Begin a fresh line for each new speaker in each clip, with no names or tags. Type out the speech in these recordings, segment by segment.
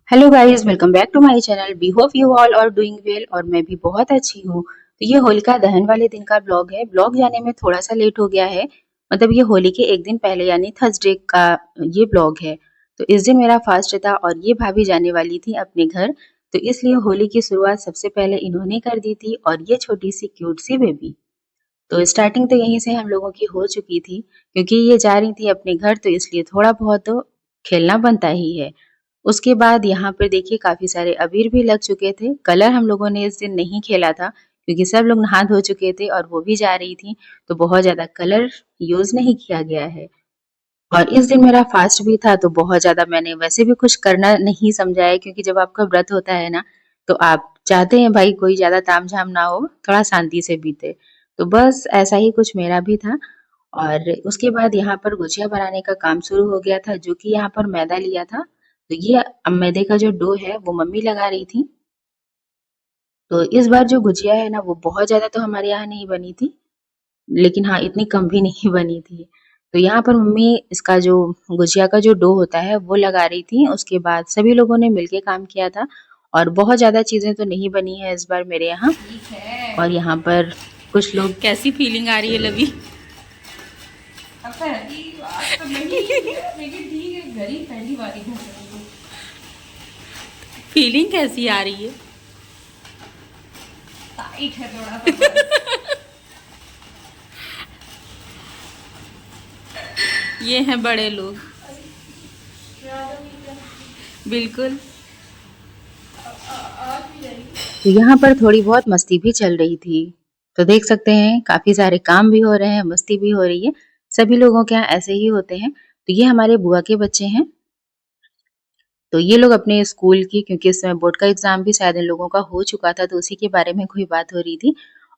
Hello guys, welcome back to my channel. We hope you all are doing well और मैं भी बहुत अच्छी हूँ। तो ये होलिका दहन वाले दिन का ब्लॉग है। ब्लॉग जाने में थोड़ा सा लेट हो गया है। मतलब ये होली के एक दिन पहले यानी थर्सडे का ये ब्लॉग है। तो इस दिन मेरा फास्ट था और ये भाभी जाने वाली थी अपने घर। तो इसलिए होली की शुरुआत सबसे पहले इन्होंने कर दी थी और ये छोटी सी क्यूट सी बेबी। तो स्टार्टिंग तो यहीं से हम लोगों की हो चुकी थी, क्योंकि ये जा रही थी अपने घर तो इसलिए थोड़ा बहुत तो खेलना बनता ही है। उसके बाद यहाँ पर देखिए काफ़ी सारे अबीर भी लग चुके थे। कलर हम लोगों ने इस दिन नहीं खेला था, क्योंकि सब लोग नहा धो चुके थे और वो भी जा रही थी, तो बहुत ज़्यादा कलर यूज़ नहीं किया गया है। और इस दिन मेरा फास्ट भी था, तो बहुत ज़्यादा मैंने वैसे भी कुछ करना नहीं समझा है, क्योंकि जब आपका व्रत होता है ना, तो आप चाहते हैं भाई कोई ज़्यादा तामझाम ना हो, थोड़ा शांति से बीते। तो बस ऐसा ही कुछ मेरा भी था। और उसके बाद यहाँ पर गुजिया बनाने का काम शुरू हो गया था, जो कि यहाँ पर मैदा लिया था। तो ये मैदे का जो डो है वो मम्मी लगा रही थी। तो इस बार जो गुजिया है ना वो बहुत ज़्यादा तो हमारे यहाँ नहीं बनी थी, लेकिन हाँ इतनी कम भी नहीं बनी थी। तो यहाँ पर मम्मी इसका जो गुजिया का जो डो होता है वो लगा रही थी। उसके बाद सभी लोगों ने मिलके काम किया था और बहुत ज़्यादा चीज़ें तो नहीं बनी है इस बार मेरे यहाँ।
ठीक है।
और यहाँ पर कुछ लोग
कैसी फीलिंग आ रही है लवी?
अब पहली बात तो नहीं है, लेकिन ठीक है, घर ही पहली बार ही घर गई हूँ।
फीलिंग कैसी आ रही है?
टाइट है थोड़ा सा बस।
ये हैं बड़े लोग। बिल्कुल।
तो यहाँ पर थोड़ी बहुत मस्ती भी चल रही थी। तो देख सकते हैं काफ़ी सारे काम भी हो रहे हैं, मस्ती भी हो रही है। सभी लोगों के यहाँ ऐसे ही होते हैं। तो ये हमारे बुआ के बच्चे हैं। तो ये लोग अपने स्कूल की, क्योंकि इस समय बोर्ड का एग्ज़ाम भी शायद इन लोगों का हो चुका था, तो उसी के बारे में कोई बात हो रही थी।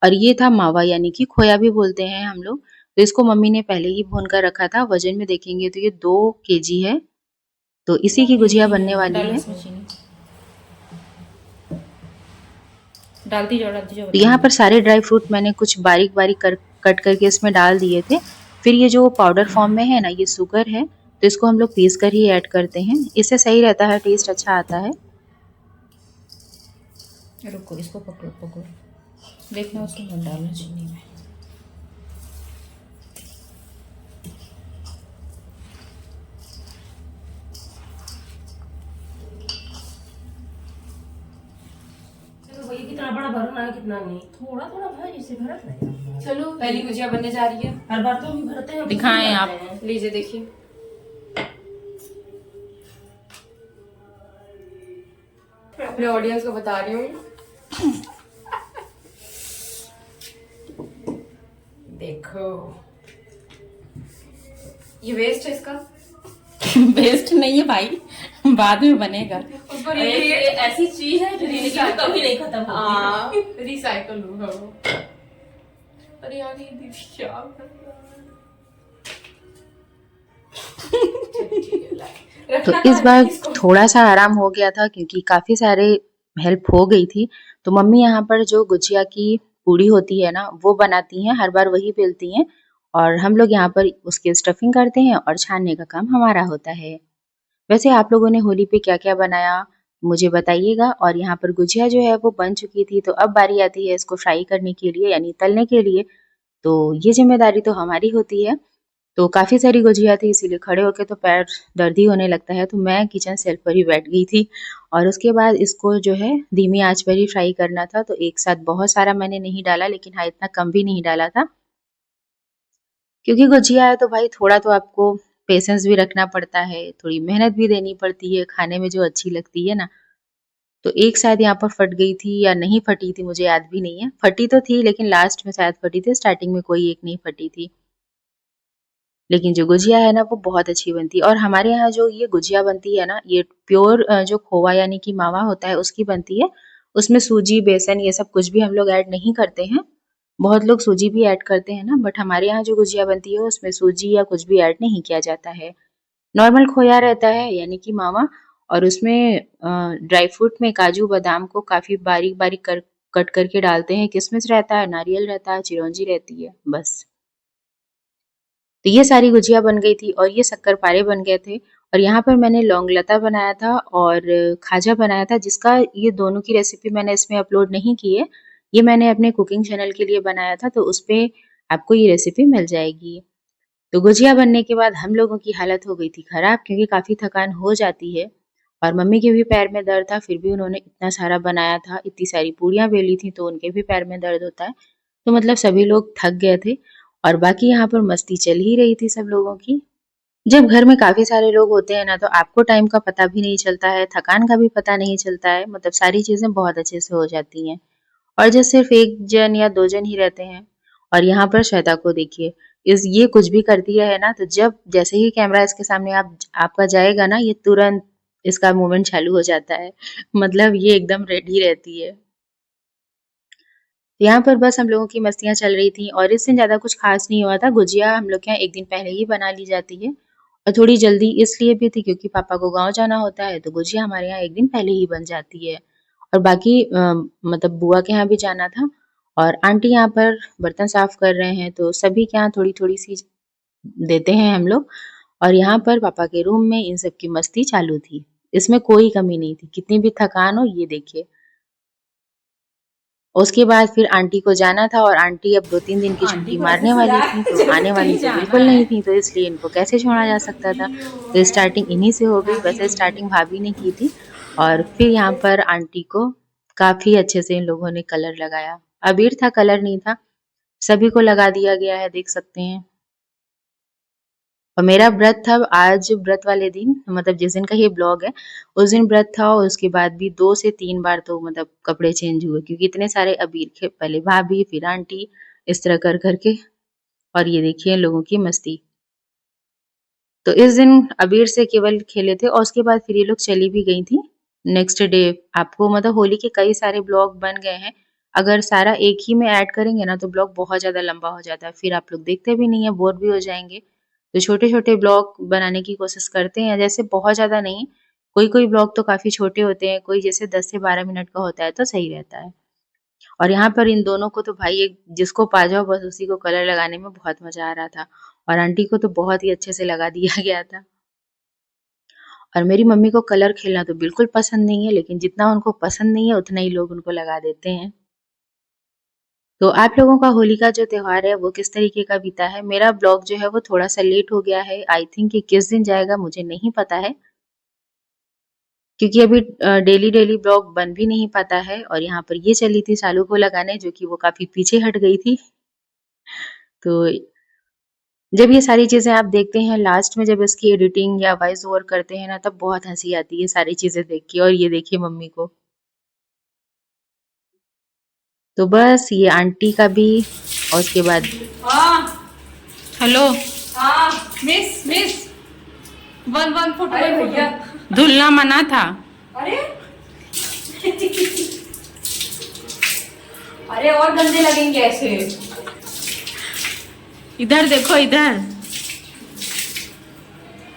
और ये था मावा, यानी कि खोया भी बोलते हैं हम लोग। तो इसको मम्मी ने पहले ही भून कर रखा था। वज़न में देखेंगे तो ये 2 केजी है। तो इसी की गुजिया बनने वाली
डालो
है।
इसमें चीनी। डालती जाओ
तो
बताऊँ।
यहाँ पर सारे ड्राई फ्रूट मैंने कुछ बारीक-बारीक कट करके इसमें डाल दिए थे। फिर ये जो पाउडर फॉर्म में है ना, ये शुगर है, तो इसको हम लोग पीस कर ही ऐड करते हैं। इससे सही रहता है, टेस्ट अच्छा आता है।
रुको, इसको पकड़ो पकड़ो। देखना उसमें मत डालना चीनी में।
चलो भैया कितना बड़ा भरना है, कितना नहीं, थोड़ा थोड़ा भर, इसे भरत नहीं।
चलो पहली गुजिया बनने जा रही है।
हर बार तो हम भरते हैं।
दिखाएं आप।
लीजिए देखिए। मैं अपने ऑडियंस को बता रही हूँ। देखो, ये वेस्ट है इसका।
बेस्ट नहीं है भाई, बाद में बनेगा।
ऊपर
ये ऐसी चीज है जो जिंदगी में कभी नहीं खत्म
हाँ,
होती।
रिसाइकल होगा वो। अरे यार ये दीदी क्या कर रहा है?
तो इस बार थोड़ा-सा आराम हो गया था, क्योंकि काफ़ी सारे हेल्प हो गई थी। तो मम्मी यहाँ पर जो गुजिया की पूड़ी होती है ना, वो बनाती हैं, हर बार वही बेलती हैं और हम लोग यहाँ पर उसकी स्टफिंग करते हैं और छानने का काम हमारा होता है। वैसे आप लोगों ने होली पे क्या-क्या बनाया, मुझे बताइएगा। और यहाँ पर गुजिया जो है वो बन चुकी थी, तो अब बारी आती है इसको फ्राई करने के लिए, यानी तलने के लिए। तो ये ज़िम्मेदारी तो हमारी होती है। तो काफ़ी सारी गुजिया थी, इसीलिए खड़े होके तो पैर दर्द ही होने लगता है, तो मैं किचन शेल्फ पर ही बैठ गई थी। और उसके बाद इसको जो है धीमी आँच पर ही फ्राई करना था, तो एक साथ बहुत सारा मैंने नहीं डाला, लेकिन हाँ, इतना कम भी नहीं डाला था। क्योंकि गुजिया है तो भाई थोड़ा तो आपको पेशेंस भी रखना पड़ता है, थोड़ी मेहनत भी देनी पड़ती है खाने में जो अच्छी लगती है ना। तो एक शायद यहाँ पर फट गई थी या नहीं फटी थी, मुझे याद भी नहीं है। फटी तो थी लेकिन लास्ट में शायद फटी थी, स्टार्टिंग में कोई एक नहीं फटी थी। लेकिन जो गुजिया है ना वो बहुत अच्छी बनती है। और हमारे यहाँ जो ये गुजिया बनती है ना, ये प्योर जो खोवा यानी कि मावा होता है उसकी बनती है। उसमें सूजी, बेसन ये सब कुछ भी हम लोग ऐड नहीं करते हैं। बहुत लोग सूजी भी ऐड करते हैं ना, बट हमारे यहाँ जो गुजिया बनती है उसमें सूजी या कुछ भी ऐड नहीं किया जाता है। नॉर्मल खोया रहता है यानी कि मावा, और उसमें ड्राई फ्रूट में काजू बादाम को काफ़ी बारीक-बारीक कट करके डालते हैं, किशमिश रहता है, नारियल रहता है, चिरौंजी रहती है, बस। तो ये सारी गुजिया बन गई थी और ये शक्करपारे बन गए थे। और यहाँ पर मैंने लौंग लता बनाया था और खाजा बनाया था, जिसका ये दोनों की रेसिपी मैंने इसमें अपलोड नहीं की है। ये मैंने अपने कुकिंग चैनल के लिए बनाया था, तो उस पे आपको ये रेसिपी मिल जाएगी। तो गुजिया बनने के बाद हम लोगों की हालत हो गई थी खराब, क्योंकि काफ़ी थकान हो जाती है और मम्मी के भी पैर में दर्द था, फिर भी उन्होंने इतना सारा बनाया था, इतनी सारी पूरियाँ बेली थी, तो उनके भी पैर में दर्द होता है। तो मतलब सभी लोग थक गए थे और बाकी यहाँ पर मस्ती चल ही रही थी सब लोगों की। जब घर में काफ़ी सारे लोग होते हैं ना, तो आपको टाइम का पता भी नहीं चलता है, थकान का भी पता नहीं चलता है, मतलब सारी चीज़ें बहुत अच्छे से हो जाती हैं। और जब सिर्फ 1 जन या 2 जन ही रहते हैं और यहाँ पर श्वेता को देखिए, इस ये कुछ भी करती है ना, तो जब जैसे ही कैमरा इसके सामने आपका जाएगा ना, ये तुरंत इसका मूवमेंट चालू हो जाता है। मतलब ये एकदम रेडी रहती है। तो यहाँ पर बस हम लोगों की मस्तियाँ चल रही थी और इस दिन ज़्यादा कुछ खास नहीं हुआ था। गुजिया हम लोग के यहाँ 1 दिन पहले ही बना ली जाती है और थोड़ी जल्दी इसलिए भी थी क्योंकि पापा को गाँव जाना होता है, तो गुजिया हमारे यहाँ 1 दिन पहले ही बन जाती है। और बाकी मतलब बुआ के यहाँ भी जाना था और आंटी यहाँ पर बर्तन साफ कर रहे हैं, तो सभी के यहाँ थोड़ी-थोड़ी सी देते हैं हम लोग। और यहाँ पर पापा के रूम में इन सब की मस्ती चालू थी। इसमें कोई कमी नहीं थी, कितनी भी थकान हो ये देखिए। उसके बाद फिर आंटी को जाना था और आंटी अब 2-3 दिन की
आंटी
छुट्टी
को ऐसे
मारने वाली
सुला
थी, तो
जैसे
आने वाली
कहीं
तो
जाना
बिल्कुल
है।
नहीं थी, तो इसलिए इनको कैसे छोड़ा जा सकता था। तो स्टार्टिंग इन्हीं से हो गई, वैसे स्टार्टिंग भाभी ने की थी और फिर यहाँ पर आंटी को काफ़ी अच्छे से इन लोगों ने कलर लगाया। अबीर था, कलर नहीं था, सभी को लगा दिया गया है, देख सकते हैं। और मेरा व्रत था आज, व्रत वाले दिन मतलब जिस दिन का ये ब्लॉग है, उस दिन व्रत था और उसके बाद भी 2 से 3 बार तो मतलब कपड़े चेंज हुए, क्योंकि इतने सारे अबीर थे, पहले भाभी फिर आंटी, इस तरह कर के। और ये देखिए इन लोगों की मस्ती। तो इस दिन अबीर से केवल खेले थे और उसके बाद फिर ये लोग चली भी गई थी। नेक्स्ट डे आपको मतलब होली के कई सारे ब्लॉग बन गए हैं। अगर सारा एक ही में ऐड करेंगे ना, तो ब्लॉग बहुत ज़्यादा लंबा हो जाता है, फिर आप लोग देखते भी नहीं है, बोर भी हो जाएँगे। तो छोटे-छोटे ब्लॉग बनाने की कोशिश करते हैं, जैसे बहुत ज़्यादा नहीं, कोई-कोई ब्लॉग तो काफ़ी छोटे होते हैं, कोई जैसे 10 से 12 मिनट का होता है, तो सही रहता है। और यहाँ पर इन दोनों को तो भाई एक जिसको पा जाओ बस उसी को कलर लगाने में बहुत मज़ा आ रहा था और आंटी को तो बहुत ही अच्छे से लगा दिया गया था। और मेरी मम्मी को कलर खेलना तो बिल्कुल पसंद नहीं है, लेकिन जितना उनको पसंद नहीं है उतना ही लोग उनको लगा देते हैं। तो आप लोगों का होली का जो त्योहार है वो किस तरीके का बीता है? मेरा ब्लॉग जो है वो थोड़ा-सा लेट हो गया है, आई थिंक कि किस दिन जाएगा मुझे नहीं पता है। क्योंकि अभी डेली ब्लॉग बन भी नहीं पाता है और यहाँ पर ये चली थी सालू को लगाने, जो कि वो काफ़ी पीछे हट गई थी। तो जब ये सारी चीज़ें आप देखते हैं लास्ट में जब इसकी एडिटिंग या वॉइस ओवर करते हैं ना, तब बहुत हँसी आती है सारी चीज़ें देख के। और ये देखिए मम्मी को। तो बस ये आंटी का भी और उसके बाद
हाँ
हेलो,
हाँ मिस मिस 1 फुट अरे भैया
धुलना मना था।
अरे अरे और गंदे लगेंगे ऐसे।
इधर देखो, इधर।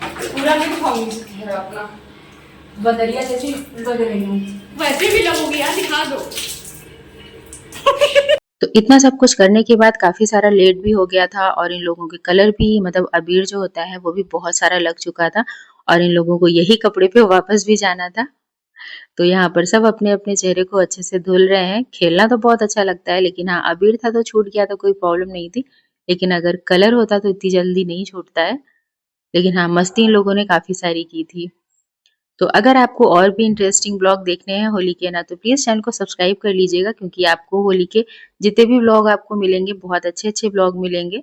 पूरा नहीं दिखाऊंगी घर अपना बदरिया जैसी बज रही हूँ। वैसे भी लगोगी यार, दिखा दो।
तो इतना सब कुछ करने के बाद काफ़ी सारा लेट भी हो गया था और इन लोगों के कलर भी मतलब अबीर जो होता है वो भी बहुत सारा लग चुका था और इन लोगों को यही कपड़े पे वापस भी जाना था। तो यहाँ पर सब अपने-अपने चेहरे को अच्छे से धुल रहे हैं। खेलना तो बहुत अच्छा लगता है, लेकिन हाँ, अबीर था तो छूट गया तो कोई प्रॉब्लम नहीं थी। लेकिन अगर कलर होता तो इतनी जल्दी नहीं छूटता है। लेकिन हाँ, मस्ती इन लोगों ने काफ़ी सारी की थी। तो अगर आपको और भी इंटरेस्टिंग ब्लॉग देखने हैं होली के ना, तो प्लीज़ चैनल को सब्सक्राइब कर लीजिएगा, क्योंकि आपको होली के जितने भी ब्लॉग आपको मिलेंगे बहुत अच्छे-अच्छे ब्लॉग मिलेंगे।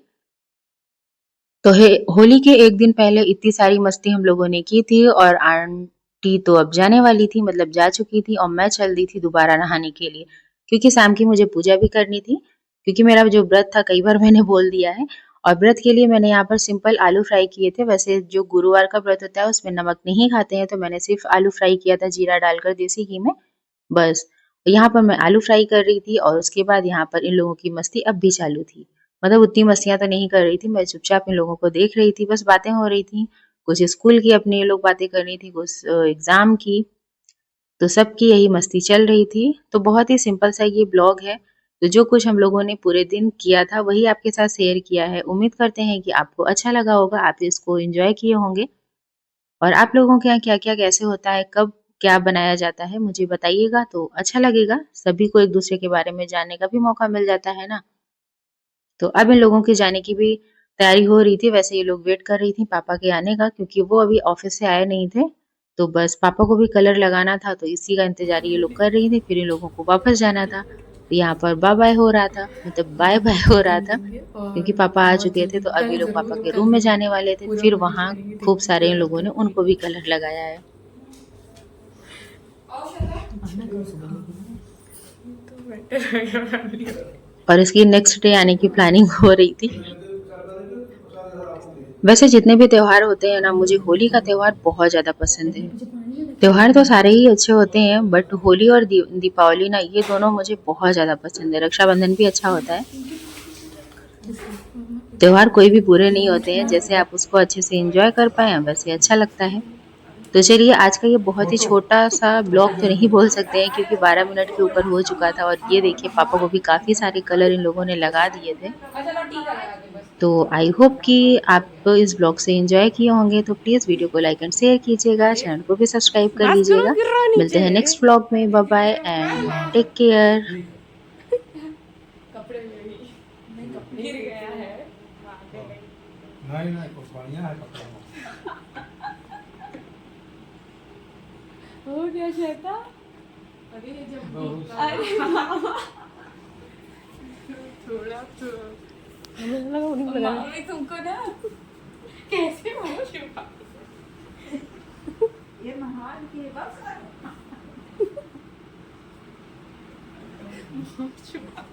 तो होली के 1 दिन पहले इतनी सारी मस्ती हम लोगों ने की थी और आंटी तो अब जाने वाली थी, मतलब जा चुकी थी और मैं चल दी थी दोबारा नहाने के लिए, क्योंकि शाम की मुझे पूजा भी करनी थी। क्योंकि मेरा जो व्रत था कई बार मैंने बोल दिया है और व्रत के लिए मैंने यहाँ पर सिंपल आलू फ्राई किए थे। वैसे जो गुरुवार का व्रत होता है उसमें नमक नहीं खाते हैं, तो मैंने सिर्फ आलू फ्राई किया था जीरा डालकर देसी घी में, बस। यहाँ पर मैं आलू फ्राई कर रही थी और उसके बाद यहाँ पर इन लोगों की मस्ती अब भी चालू थी। मतलब उतनी मस्तियाँ तो नहीं कर रही थी, मैं चुपचाप इन लोगों को देख रही थी, बस बातें हो रही थी। कुछ स्कूल की अपनी ये लोग बातें कर रही थी, कुछ एग्ज़ाम की, तो सबकी यही मस्ती चल रही थी। तो बहुत ही सिंपल सा ये ब्लॉग है। तो जो कुछ हम लोगों ने पूरे दिन किया था वही आपके साथ शेयर किया है। उम्मीद करते हैं कि आपको अच्छा लगा होगा, आप इसको एन्जॉय किए होंगे। और आप लोगों के यहाँ क्या-क्या कैसे होता है, कब क्या बनाया जाता है मुझे बताइएगा तो अच्छा लगेगा। सभी को एक-दूसरे के बारे में जानने का भी मौका मिल जाता है ना। तो अब इन लोगों के जाने की भी तैयारी हो रही थी। वैसे ये लोग वेट कर रही थी पापा के आने का क्योंकि वो अभी ऑफ़िस से आए नहीं थे। तो बस पापा को भी कलर लगाना था तो इसी का इंतज़ार ये लोग कर रही थी। फिर इन लोगों को वापस जाना था। तो यहाँ पर बाय-बाय हो रहा था, मतलब बाय-बाय हो रहा था
देंगे
क्योंकि
और
पापा आ
बहुत
चुके थे।
जल्दी
तो अब ये
कल
लोग पापा
ज़रूर
के
कल
रूम में
ज़रूर
जाने वाले थे।
पूरा
फिर
होली
वहाँ
खेलेंगे,
खूब
देखते
सारे
क्या
इन लोगों
होता
ने
है
उनको भी कलर लगाया है।
तो बेटर रहेगा फैमिली।
और इसकी नेक्स्ट डे आने की प्लानिंग हो रही थी। वैसे जितने भी त्योहार होते हैं ना, मुझे होली का त्योहार बहुत ज़्यादा पसंद है। त्योहार तो सारे ही अच्छे होते हैं बट होली और दीपावली ना ये दोनों मुझे बहुत ज़्यादा पसंद है। रक्षाबंधन भी अच्छा होता है। त्योहार कोई भी बुरे नहीं होते हैं, जैसे आप उसको अच्छे से एंजॉय कर पाएँ वैसे अच्छा लगता है। तो चलिए आज का ये बहुत ही छोटा-सा ब्लॉग तो नहीं बोल सकते हैं क्योंकि 12 मिनट के ऊपर हो चुका था और ये देखिए पापा को भी काफ़ी सारे कलर इन लोगों ने लगा दिए थे।
चलो टीका लगा दे बस।
तो आई होप कि आप इस ब्लॉग से एंजॉय किए होंगे तो प्लीज़ वीडियो को लाइक एंड शेयर कीजिएगा, चैनल को भी सब्सक्राइब कर
बात करो
लीजिएगा।
गिर रहा है
मिलते
नीचे।
हैं नेक्स्ट ब्लॉग में। Bye bye and take care.
कपड़े में भी नहीं, कपड़े गिर गया है।
नहीं नहीं कुछ बढ़िया है कपड़ा।
हो गया श्वेता। अरे जब
बहुत
अरे मामा थोड़ा तो मुझे लगा उन्हीं को लगा
मम्मी तुमको ना कैसे हो शिवा? ये महान की बस
शिवा